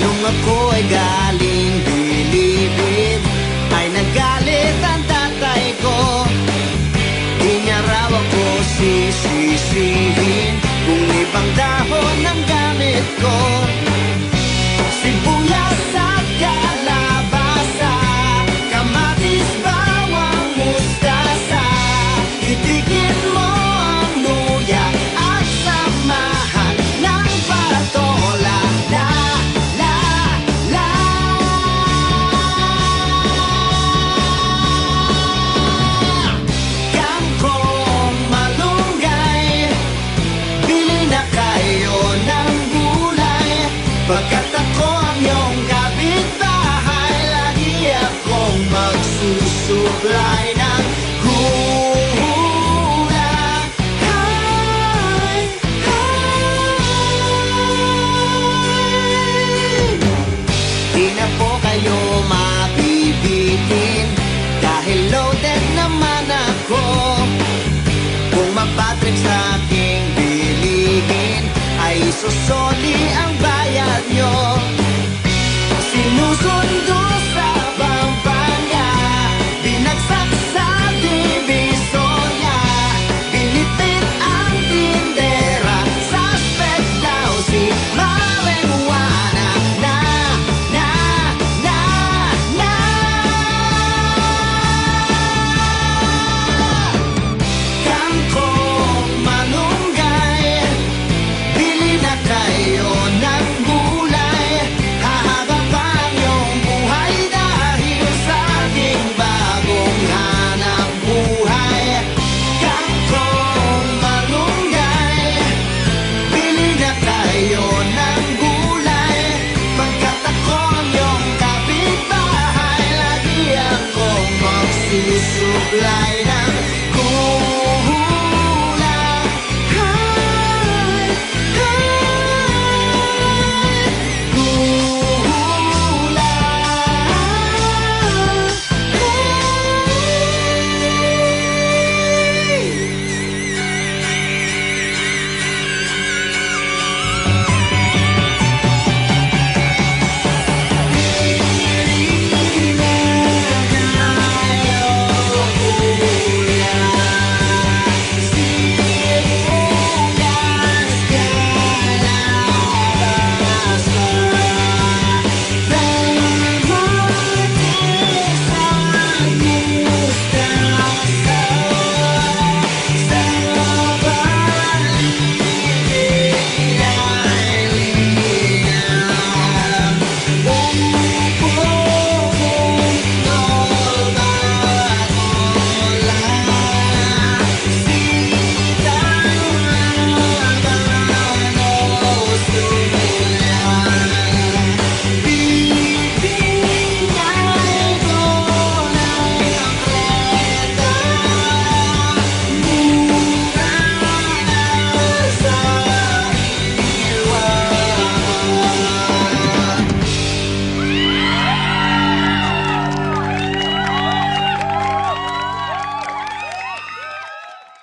Nung ako ay galing bilibid, ay nagalit ang tatay ko. Di niya raw ako sisisihin kung ibang dahon ang gamit ko. Sibuyas at kalabasa, kamatis, bawang, mustasa. Itikin mo ang luya at samahan ng patola. La, la, la. Kangkong, malunggay, bili na kayo ng gulay. Pagkat ako ang iyong kapitbahay, lagi akong magsusupply ng gulay. Hi, hi. Di na po kayo mabibitin dahil loaded naman ako. Kung mapatrick sa aking bilihin, ay susoli ang bayad nyo. Sinusunod